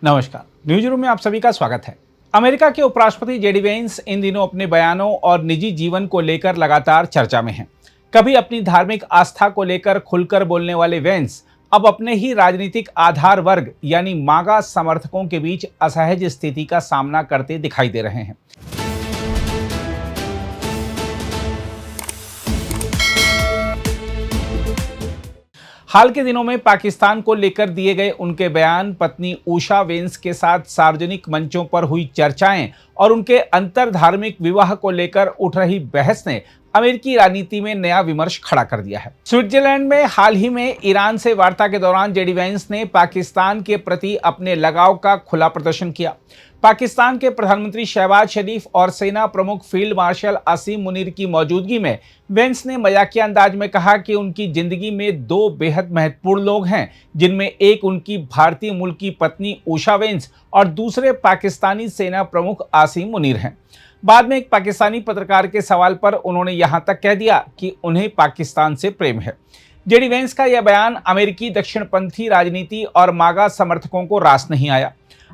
नमस्कार, news room में आप सभी का स्वागत है। अमेरिका के उपराष्ट्रपति जेडी वेंस इन दिनों अपने बयानों और निजी जीवन को लेकर लगातार चर्चा में हैं। कभी अपनी धार्मिक आस्था को लेकर खुलकर बोलने वाले वेंस अब अपने ही राजनीतिक आधार वर्ग यानी मागा समर्थकों के बीच असहज स्थिति का सामना करते दिखाई दे रहे हैं। हाल के दिनों में पाकिस्तान को लेकर दिए गए उनके बयान, पत्नी उषा वेंस के साथ सार्वजनिक मंचों पर हुई चर्चाएं और उनके अंतर धार्मिक विवाह को लेकर उठ रही बहस ने अमेरिकी राजनीति में नया विमर्श खड़ा कर दिया है। स्विट्जरलैंड में हाल ही में ईरान से वार्ता के दौरान जेडी वेंस ने पाकिस्तान के प्रति अपने लगाव का खुला प्रदर्शन किया। पाकिस्तान के प्रधानमंत्री शहबाज शरीफ और सेना प्रमुख फील्ड मार्शल आसिम मुनीर की मौजूदगी में वेंस ने मजाकिया अंदाज में कहा कि उनकी जिंदगी में दो बेहद महत्वपूर्ण लोग हैं, जिनमें एक उनकी भारतीय मूल की पत्नी उषा वेंस और दूसरे पाकिस्तानी सेना प्रमुख आसिम मुनीर हैं। बाद में एक पाकिस्तानी पत्रकार के सवाल पर उन्होंने यहां तक कह दिया कि उन्हें पाकिस्तान से प्रेम है। जेडी वेंस का यह बयान अमेरिकी दक्षिणपंथी राजनीति और मागा समर्थकों को रास नहीं आया।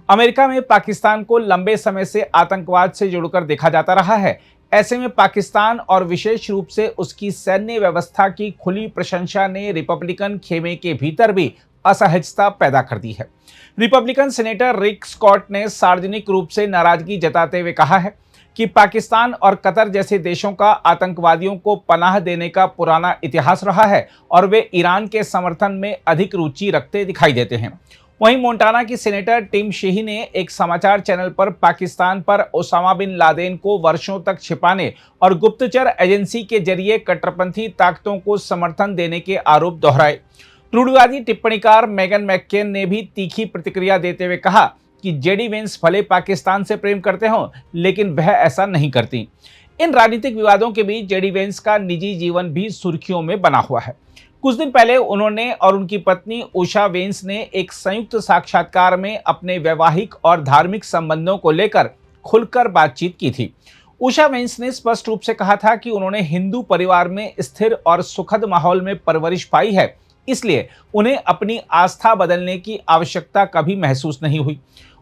अमेरिका में पाकिस्तान को लंबे समय से आतंकवाद से जुड़कर देखा जाता रहा है। ऐसे में पाकिस्तान और विशेष रूप से उसकी सैन्य व्यवस्था की खुली प्रशंसा ने रिपब्लिकन खेमे के भीतर भी असहजता पैदा कर दी है। रिपब्लिकन सेनेटर रिक स्कॉट ने सार्वजनिक रूप से नाराजगी जताते हुए कहा है कि पाकिस्तान और कतर जैसे देशों का आतंकवादियों को पनाह देने का पुराना इतिहास रहा है और वे ईरान के समर्थन में अधिक रुचि रखते दिखाई देते हैं। वहीं मोंटाना की सेनेटर टिम शीही ने एक समाचार चैनल पर पाकिस्तान पर ओसामा बिन लादेन को वर्षों तक छिपाने और गुप्तचर एजेंसी के जरिए कट्टरपंथी ताकतों को समर्थन देने के आरोप दोहराए। रूढ़िवादी टिप्पणीकार मेगन मैक्केन ने भी तीखी प्रतिक्रिया देते हुए कहा कि जेडी वेंस भले पाकिस्तान से प्रेम करते हों, लेकिन वह ऐसा नहीं करती। इन राजनीतिक विवादों के बीच जेडी वेंस का निजी जीवन भी सुर्खियों में बना हुआ है। कुछ दिन पहले उन्होंने और उनकी पत्नी उषा वेंस ने एक संयुक्त साक्षात्कार में अपने वैवाहिक और धार्मिक संबंधों को लेकर खुलकर बातचीत की थी। उषा वेंस ने स्पष्ट रूप से कहा था कि उन्होंने हिंदू परिवार में स्थिर और सुखद माहौल में परवरिश पाई है, इसलिए उन्हें अपनी आस्था बदलने की आवश्यकता कभी महसूस नहीं हुई।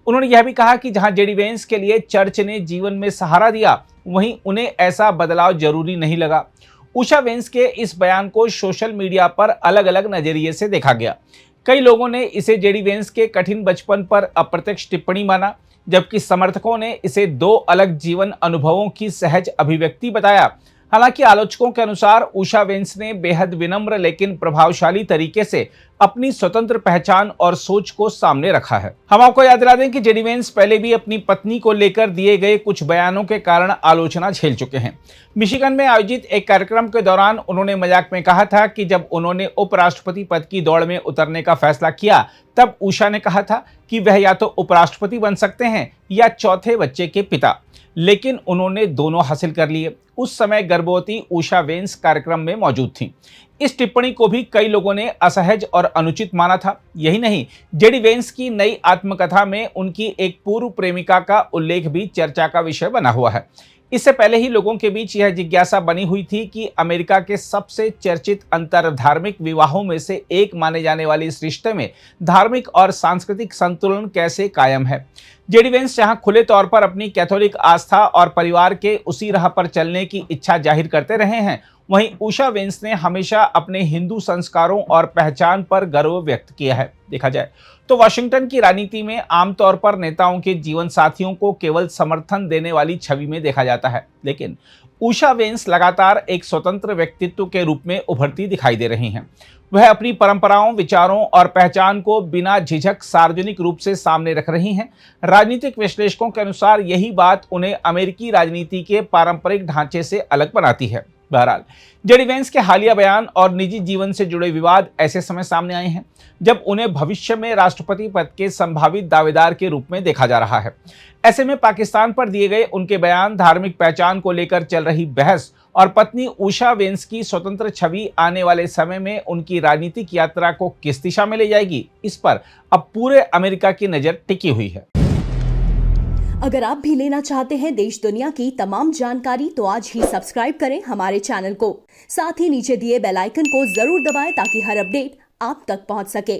उन्होंने यह भी कहा कि जहां जेडी वेंस के लिए चर्च ने जीवन में सहारा दिया, वहीं उन्हें ऐसा बदलाव जरूरी नहीं लगा। उषा वेंस के इस बयान को सोशल मीडिया पर अलग अलग नजरिए से देखा गया। कई लोगों ने इसे जेडी वेंस के कठिन बचपन पर अप्रत्यक्ष टिप्पणी माना, जबकि समर्थकों ने इसे दो अलग जीवन अनुभवों की सहज अभिव्यक्ति बताया। हालांकि आलोचकों के अनुसार उषा वेंस ने बेहद विनम्र लेकिन प्रभावशाली तरीके से अपनी स्वतंत्र पहचान और सोच को सामने रखा है। हम आपको याद दिला दें कि जेडी वेंस पहले भी अपनी पत्नी को लेकर दिए गए कुछ बयानों के कारण आलोचना झेल चुके हैं। मिशिगन में आयोजित एक कार्यक्रम के दौरान उन्होंने मजाक में कहा था कि जब उन्होंने उपराष्ट्रपति पद की दौड़ में उतरने का फैसला किया, तब उषा ने कहा था कि वह या तो उपराष्ट्रपति बन सकते हैं या चौथे बच्चे के पिता, लेकिन उन्होंने दोनों हासिल कर लिए। उस समय गर्भवती उषा वेंस कार्यक्रम में मौजूद थी। इस टिप्पणी को भी कई लोगों ने असहज और अनुचित माना था। यही नहीं, जेडी वेंस की नई आत्मकथा में उनकी एक पूर्व प्रेमिका का उल्लेख भी चर्चा का विषय बना हुआ है। इससे पहले ही लोगों के बीच यह जिज्ञासा बनी हुई थी कि अमेरिका के सबसे चर्चित अंतरधार्मिक विवाहों में से एक माने जाने वाले इस रिश्ते में धार्मिक और सांस्कृतिक संतुलन कैसे कायम है। जेडी वेंस जहां खुले तौर पर अपनी कैथोलिक आस्था और परिवार के उसी राह पर चलने की इच्छा जाहिर करते रहे हैं, वहीं उषा वेंस ने हमेशा अपने हिंदू संस्कारों और पहचान पर गर्व व्यक्त किया है। देखा जाए तो वाशिंगटन की राजनीति में आमतौर पर नेताओं के जीवन साथियों को केवल समर्थन देने वाली छवि में देखा जाता है, लेकिन उषा वेंस लगातार एक स्वतंत्र व्यक्तित्व के रूप में उभरती दिखाई दे रही हैं। वह अपनी परंपराओं, विचारों और पहचान को बिना झिझक सार्वजनिक रूप से सामने रख रही हैं। राजनीतिक विश्लेषकों के अनुसार यही बात उन्हें अमेरिकी राजनीति के पारंपरिक ढांचे से अलग बनाती है। बहरहाल, जेडी वेंस के हालिया बयान और निजी जीवन से जुड़े विवाद ऐसे समय सामने आए हैं जब उन्हें भविष्य में राष्ट्रपति पद के संभावित दावेदार के रूप में देखा जा रहा है। ऐसे में पाकिस्तान पर दिए गए उनके बयान, धार्मिक पहचान को लेकर चल रही बहस और पत्नी उषा वेंस की स्वतंत्र छवि आने वाले समय में उनकी राजनीतिक यात्रा को किस दिशा में ले जाएगी, इस पर अब पूरे अमेरिका की नजर टिकी हुई है। अगर आप भी लेना चाहते हैं देश दुनिया की तमाम जानकारी, तो आज ही सब्सक्राइब करें हमारे चैनल को। साथ ही नीचे दिए बेल आइकन को जरूर दबाएं ताकि हर अपडेट आप तक पहुंच सके।